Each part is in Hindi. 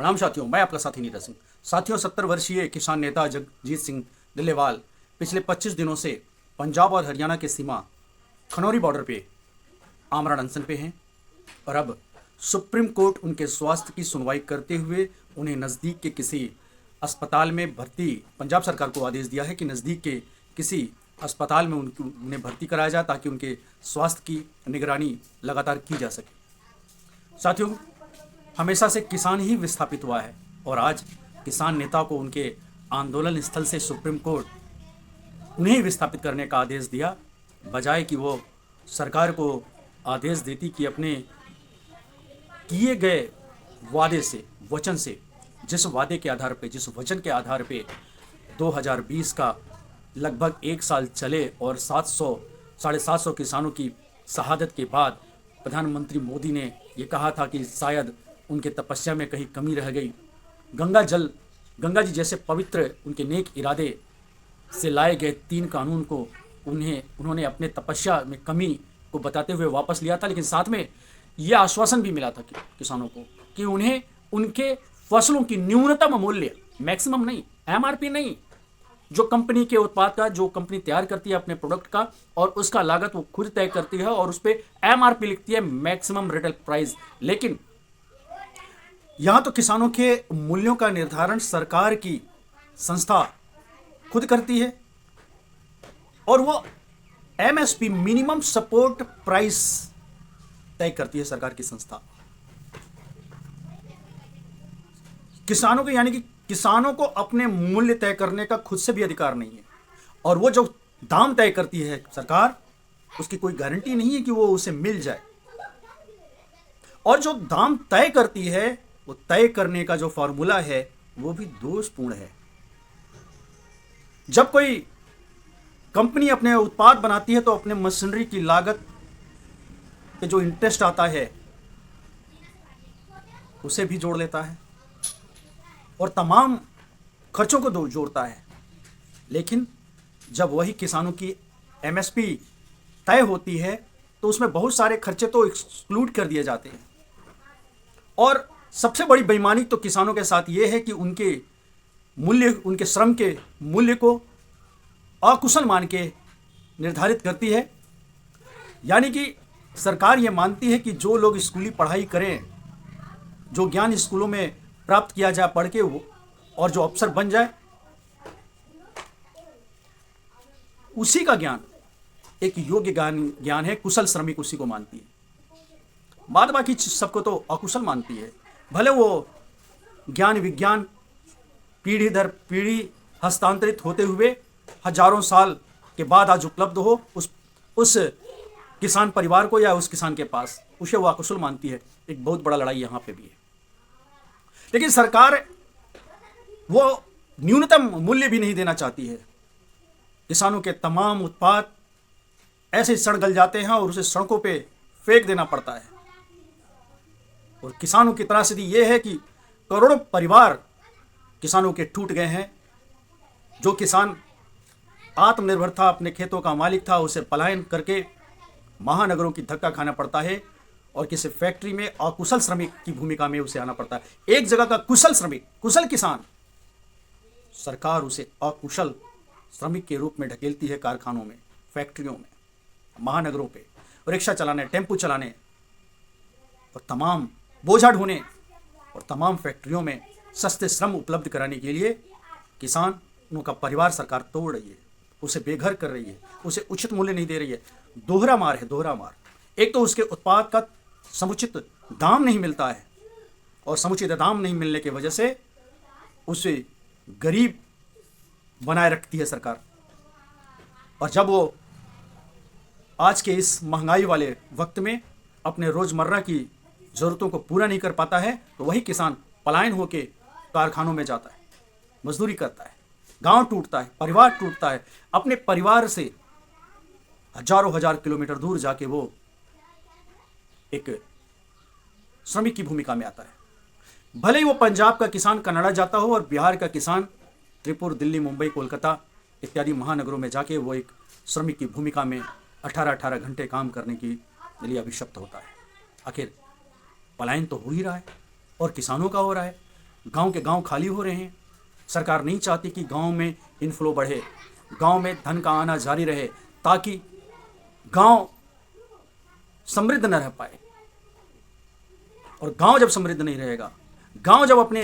प्रणाम साथियों, मैं आपका साथी नीरज सिंह। साथियों, 70 वर्षीय किसान नेता जगजीत सिंह डल्लेवाल पिछले 25 दिनों से पंजाब और हरियाणा के सीमा खनौरी बॉर्डर पे आमरण अनशन पे हैं और अब सुप्रीम कोर्ट उनके स्वास्थ्य की सुनवाई करते हुए उन्हें नज़दीक के किसी अस्पताल में भर्ती, पंजाब सरकार को आदेश दिया है कि नज़दीक के किसी अस्पताल में उन्हें भर्ती कराया जाए ताकि उनके स्वास्थ्य की निगरानी लगातार की जा सके। साथियों, हमेशा से किसान ही विस्थापित हुआ है और आज किसान नेता को उनके आंदोलन स्थल से सुप्रीम कोर्ट उन्हें विस्थापित करने का आदेश दिया, बजाय कि वो सरकार को आदेश देती कि अपने किए गए वादे से, वचन से, जिस वादे के आधार पे, जिस वचन के आधार पे 2020 का लगभग 1 साल चले और 700-750 किसानों की शहादत के बाद प्रधानमंत्री मोदी ने ये कहा था कि शायद उनके तपस्या में कहीं कमी रह गई। गंगा जी जैसे पवित्र उनके नेक इरादे से लाए गए 3 कानून को उन्होंने अपने तपस्या में कमी को बताते हुए वापस लिया था, लेकिन साथ में यह आश्वासन भी मिला था कि किसानों को कि उन्हें उनके फसलों की न्यूनतम मूल्य, मैक्सिमम नहीं, एमआरपी नहीं, जो कंपनी के उत्पाद का, जो कंपनी तैयार करती है अपने प्रोडक्ट का और उसका लागत वो खुद तय करती है और उस पर एमआरपी लिखती है, मैक्सिमम रिटेल प्राइस। लेकिन यहां तो किसानों के मूल्यों का निर्धारण सरकार की संस्था खुद करती है और वो एमएसपी, मिनिमम सपोर्ट प्राइस, तय करती है सरकार की संस्था। किसानों को, यानी कि किसानों को अपने मूल्य तय करने का खुद से भी अधिकार नहीं है और वो जो दाम तय करती है सरकार, उसकी कोई गारंटी नहीं है कि वो उसे मिल जाए। और जो दाम तय करती है, वो तय करने का जो फॉर्मूला है वो भी दोषपूर्ण है। जब कोई कंपनी अपने उत्पाद बनाती है तो अपने मशीनरी की लागत पे जो इंटरेस्ट आता है उसे भी जोड़ लेता है और तमाम खर्चों को जोड़ता है। लेकिन जब वही किसानों की एमएसपी तय होती है तो उसमें बहुत सारे खर्चे तो एक्सक्लूड कर दिए जाते हैं। और सबसे बड़ी बेईमानी तो किसानों के साथ ये है कि उनके मूल्य, उनके श्रम के मूल्य को अकुशल मान के निर्धारित करती है। यानी कि सरकार ये मानती है कि जो लोग स्कूली पढ़ाई करें, जो ज्ञान स्कूलों में प्राप्त किया जाए पढ़ के, और जो अफसर बन जाए, उसी का ज्ञान एक योग्य ज्ञान है, कुशल श्रमिक उसी को मानती है। बाद बाकी सबको तो अकुशल मानती है। भले वो ज्ञान विज्ञान पीढ़ी दर पीढ़ी हस्तांतरित होते हुए हजारों साल के बाद आज उपलब्ध हो उस किसान परिवार को या उस किसान के पास, उसे वो अकुशल मानती है। एक बहुत बड़ा लड़ाई यहां पे भी है। लेकिन सरकार वो न्यूनतम मूल्य भी नहीं देना चाहती है। किसानों के तमाम उत्पाद ऐसे सड़ गल जाते हैं और उसे सड़कों पे फेंक देना पड़ता है। और किसानों की त्रासदी ये है कि करोड़ों परिवार किसानों के टूट गए हैं। जो किसान आत्मनिर्भर था, अपने खेतों का मालिक था, उसे पलायन करके महानगरों की धक्का खाना पड़ता है और किसी फैक्ट्री में अकुशल श्रमिक की भूमिका में उसे आना पड़ता है। एक जगह का कुशल श्रमिक, कुशल किसान, सरकार उसे अकुशल श्रमिक के रूप में ढकेलती है कारखानों में, फैक्ट्रियों में, महानगरों पे, रिक्शा चलाने, टेम्पू चलाने और तमाम बोझा ढोने और तमाम फैक्ट्रियों में सस्ते श्रम उपलब्ध कराने के लिए किसानों का परिवार सरकार तोड़ रही है, उसे बेघर कर रही है, उसे उचित मूल्य नहीं दे रही है। दोहरा मार है, दोहरा मार। एक तो उसके उत्पाद का समुचित दाम नहीं मिलता है और समुचित दाम नहीं मिलने की वजह से उसे गरीब बनाए रखती है सरकार। और जब वो आज के इस महंगाई वाले वक्त में अपने रोजमर्रा की जरूरतों को पूरा नहीं कर पाता है तो वही किसान पलायन होके कारखानों में जाता है, मजदूरी करता है, गांव टूटता है, परिवार टूटता है। अपने परिवार से हजारों हजार किलोमीटर दूर जाके वो एक श्रमिक की भूमिका में आता है। भले ही वो पंजाब का किसान कनाडा जाता हो और बिहार का किसान त्रिपुर, दिल्ली, मुंबई, कोलकाता इत्यादि महानगरों में जाके वो एक श्रमिक की भूमिका में 18-18 घंटे काम करने के लिए अभिशप्त होता है। आखिर पलायन तो हो ही रहा है और किसानों का हो रहा है। गांव के गांव खाली हो रहे हैं। सरकार नहीं चाहती कि गांव में इनफ्लो बढ़े, गांव में धन का आना जारी रहे, ताकि गांव समृद्ध न रह पाए। और गांव जब समृद्ध नहीं रहेगा, गांव जब अपने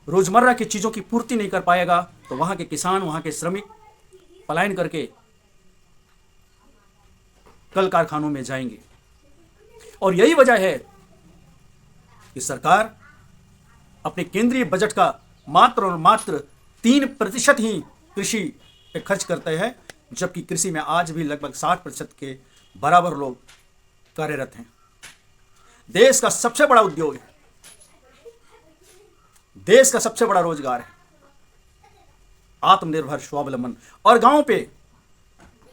रोजमर्रा की चीजों की पूर्ति नहीं कर पाएगा, तो वहां के किसान, वहां के श्रमिक पलायन करके कल कारखानों में जाएंगे। और यही वजह है कि सरकार अपने केंद्रीय बजट का मात्र और मात्र 3% ही कृषि पे खर्च करते हैं, जबकि कृषि में आज भी लगभग 60% के बराबर लोग कार्यरत हैं। देश का सबसे बड़ा उद्योग है, देश का सबसे बड़ा रोजगार है आत्मनिर्भर स्वावलंबन। और गांव पे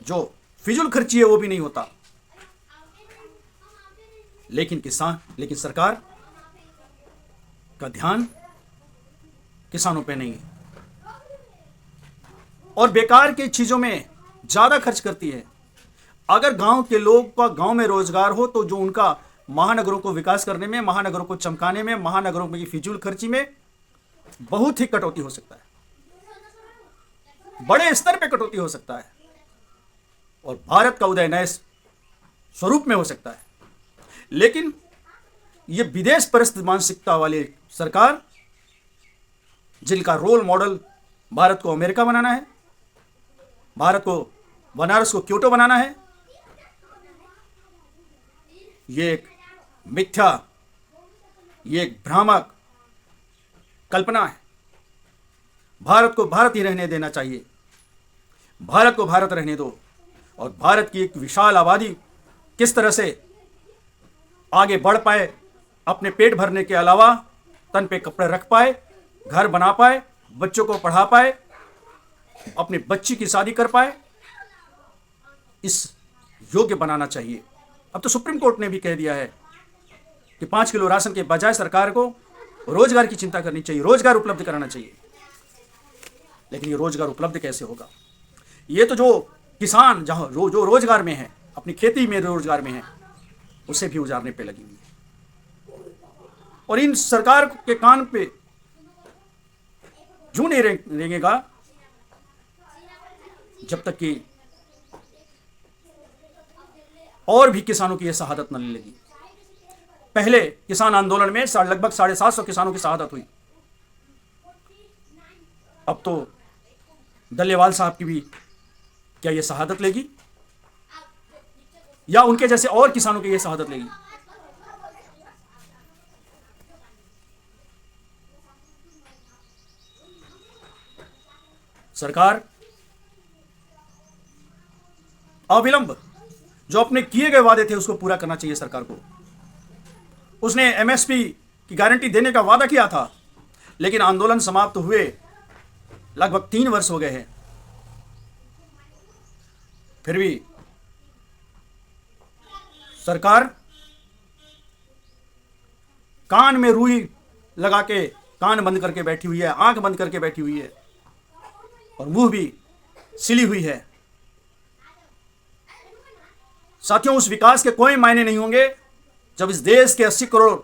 जो फिजूल खर्ची है वो भी नहीं होता। लेकिन सरकार का ध्यान किसानों पे नहीं है और बेकार की चीजों में ज्यादा खर्च करती है। अगर गांव के लोग का गांव में रोजगार हो, तो जो उनका महानगरों को विकास करने में, महानगरों को चमकाने में, महानगरों की फिजूल खर्ची में बहुत ही कटौती हो सकता है, बड़े स्तर पे कटौती हो सकता है और भारत का उदय नए स्वरूप में हो सकता है। लेकिन ये विदेश परस्त मानसिकता वाली सरकार, जिनका रोल मॉडल भारत को अमेरिका बनाना है, भारत को बनारस को क्योटो बनाना है, ये एक मिथ्या, ये एक भ्रामक कल्पना है। भारत को भारत ही रहने देना चाहिए, भारत को भारत रहने दो। और भारत की एक विशाल आबादी किस तरह से आगे बढ़ पाए, अपने पेट भरने के अलावा तन पे कपड़े रख पाए, घर बना पाए, बच्चों को पढ़ा पाए, अपनी बच्ची की शादी कर पाए, इस योग्य बनाना चाहिए। अब तो सुप्रीम कोर्ट ने भी कह दिया है कि 5 किलो राशन के बजाय सरकार को रोजगार की चिंता करनी चाहिए, रोजगार उपलब्ध कराना चाहिए। लेकिन ये रोजगार उपलब्ध कैसे होगा? ये तो जो किसान जहां जो रोजगार में है, अपनी खेती में रोजगार में है, उसे भी उजाड़ने पे लगी हुई है। और इन सरकार के कान पे जू नहीं रेंगेगा जब तक कि और भी किसानों की यह शहादत न लगी। पहले किसान आंदोलन में लगभग 750 किसानों की शहादत हुई। अब तो डल्लेवाल साहब की भी क्या यह शहादत लेगी, या उनके जैसे और किसानों की यह शहादत लेगी? सरकार अविलंब जो अपने किए गए वादे थे उसको पूरा करना चाहिए। सरकार को उसने एमएसपी की गारंटी देने का वादा किया था, लेकिन आंदोलन समाप्त हुए लगभग 3 वर्ष हो गए हैं, फिर भी सरकार कान में रुई लगा के कान बंद करके बैठी हुई है, आंख बंद करके बैठी हुई है और मुंह भी सिली हुई है। साथियों, उस विकास के कोई मायने नहीं होंगे जब इस देश के 80 करोड़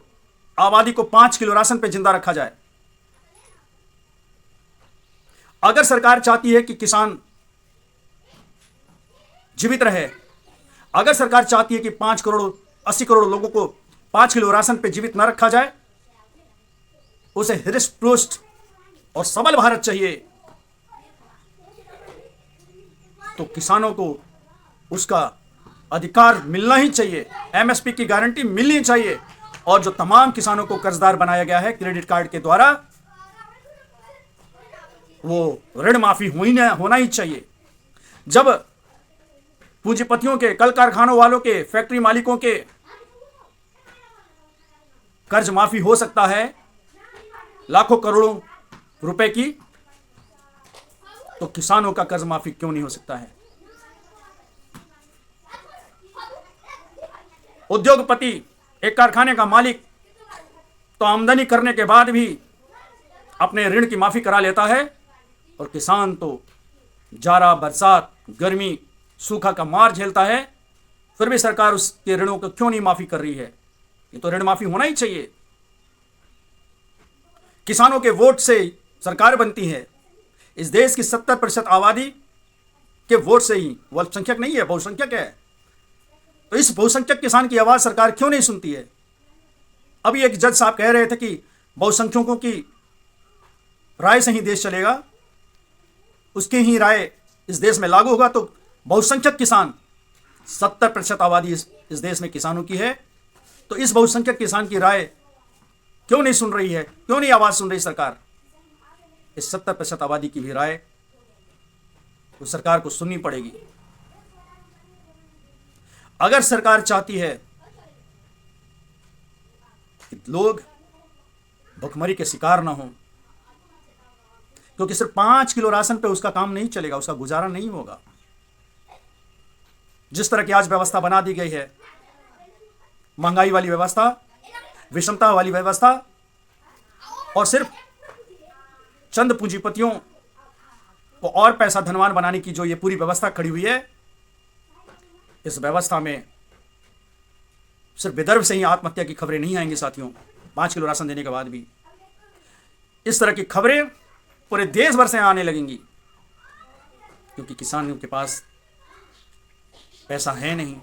आबादी को 5 किलो राशन पे जिंदा रखा जाए। अगर सरकार चाहती है कि किसान जीवित रहे, अगर सरकार चाहती है कि 80 करोड़ लोगों को 5 किलो राशन पे जीवित न रखा जाए, उसे हृष्ट पुष्ट और सबल भारत चाहिए, तो किसानों को उसका अधिकार मिलना ही चाहिए, एमएसपी की गारंटी मिलनी चाहिए। और जो तमाम किसानों को कर्जदार बनाया गया है क्रेडिट कार्ड के द्वारा, वो ऋण माफी होना ही चाहिए। जब पूंजीपतियों के, कल कारखानों वालों के, फैक्ट्री मालिकों के कर्ज माफी हो सकता है लाखों करोड़ों रुपए की, तो किसानों का कर्ज माफी क्यों नहीं हो सकता है? उद्योगपति, एक कारखाने का मालिक तो आमदनी करने के बाद भी अपने ऋण की माफी करा लेता है, और किसान तो जाड़ा, बरसात, गर्मी, सूखा का मार झेलता है, फिर भी सरकार उसके ऋणों को क्यों नहीं माफी कर रही है? ये तो ऋण माफी होना ही चाहिए। किसानों के वोट से सरकार बनती है। इस देश की 70% आबादी के वोट से ही, वो अल्पसंख्यक नहीं है, बहुसंख्यक है। तो इस बहुसंख्यक किसान की आवाज सरकार क्यों नहीं सुनती है? अभी एक जज साहब कह रहे थे कि बहुसंख्यकों की राय से ही देश चलेगा, उसकी ही राय इस देश में लागू होगा। तो बहुसंख्यक किसान, 70% आबादी इस देश में किसानों की है। तो इस बहुसंख्यक किसान की राय क्यों नहीं सुन रही है, क्यों नहीं आवाज सुन रही सरकार? इस 70% आबादी की भी राय तो सरकार को सुननी पड़ेगी। अगर सरकार चाहती है कि लोग भुखमरी के शिकार ना हो, क्योंकि सिर्फ 5 किलो राशन पे उसका काम नहीं चलेगा, उसका गुजारा नहीं होगा। जिस तरह की आज व्यवस्था बना दी गई है, महंगाई वाली व्यवस्था, विषमता वाली व्यवस्था, और सिर्फ चंद पूंजीपतियों को और पैसा धनवान बनाने की जो ये पूरी व्यवस्था खड़ी हुई है, इस व्यवस्था में सिर्फ विदर्भ से ही आत्महत्या की खबरें नहीं आएंगी साथियों। 5 किलो राशन देने के बाद भी इस तरह की खबरें पूरे देश भर से आने लगेंगी, क्योंकि किसानों के पास पैसा है नहीं,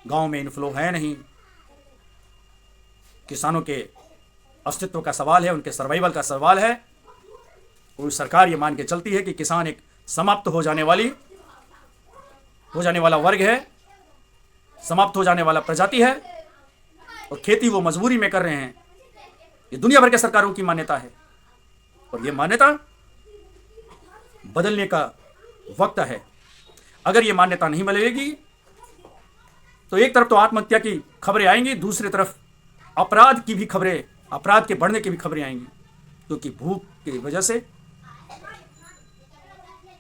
गांव में इनफ्लो है नहीं। किसानों के अस्तित्व का सवाल है, उनके सर्वाइवल का सवाल है। और सरकार ये मान के चलती है कि किसान एक समाप्त हो जाने वाला वर्ग है, समाप्त हो जाने वाला प्रजाति है, और खेती वो मजबूरी में कर रहे हैं। ये दुनिया भर के सरकारों की मान्यता है, और ये मान्यता बदलने का वक्त है। अगर ये मान्यता नहीं बदलेगी तो एक तरफ तो आत्महत्या की खबरें आएंगी, दूसरी तरफ अपराध की भी खबरें, अपराध के बढ़ने की भी खबरें आएंगी। क्योंकि भूख की वजह से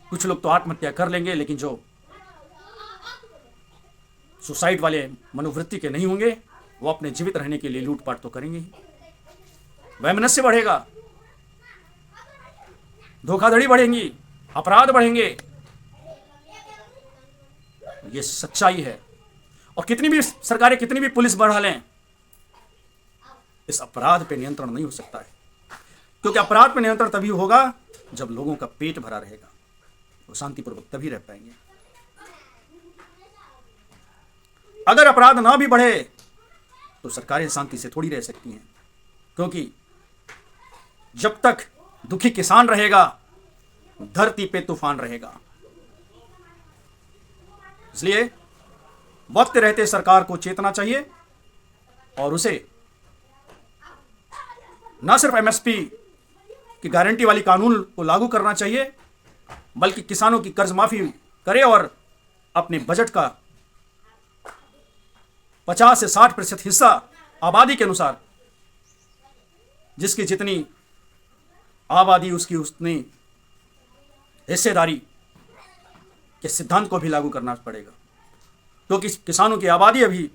कुछ लोग तो आत्महत्या कर लेंगे, लेकिन जो सुसाइड वाले मनोवृत्ति के नहीं होंगे, वो अपने जीवित रहने के लिए लूटपाट तो करेंगे ही। वैमनस्य बढ़ेगा, धोखाधड़ी बढ़ेंगी, अपराध बढ़ेंगे। ये सच्चाई है। और कितनी भी सरकारें, कितनी भी पुलिस बढ़ा लें, इस अपराध पे नियंत्रण नहीं हो सकता है। क्योंकि अपराध पे नियंत्रण तभी होगा जब लोगों का पेट भरा रहेगा, वो शांतिपूर्वक तभी रह पाएंगे। अगर अपराध ना भी बढ़े तो सरकारें शांति से थोड़ी रह सकती हैं, क्योंकि जब तक दुखी किसान रहेगा, धरती पे तूफान रहेगा। इसलिए वक्त रहते सरकार को चेतना चाहिए, और उसे न सिर्फ एमएसपी की गारंटी वाली कानून को लागू करना चाहिए, बल्कि किसानों की कर्ज माफी करे और अपने बजट का 50 से 60% हिस्सा आबादी के अनुसार, जिसकी जितनी आबादी उसकी उतनी हिस्सेदारी के सिद्धांत को भी लागू करना पड़ेगा। क्योंकि किसानों की आबादी अभी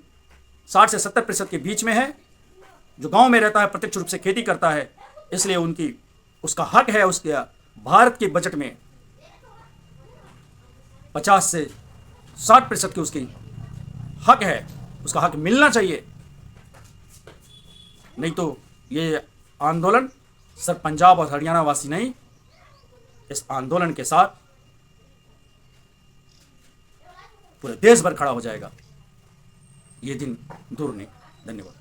60 से 70% के बीच में है। जो गांव में रहता है, प्रत्यक्ष रूप से खेती करता है, इसलिए उसका हक है, उसके भारत के बजट में 50 से 60% की उसकी हक है, उसका हक मिलना चाहिए। नहीं तो ये आंदोलन सिर्फ पंजाब और हरियाणा वासी नहीं, इस आंदोलन के साथ पूरे देश भर खड़ा हो जाएगा। ये दिन दूर नहीं। धन्यवाद।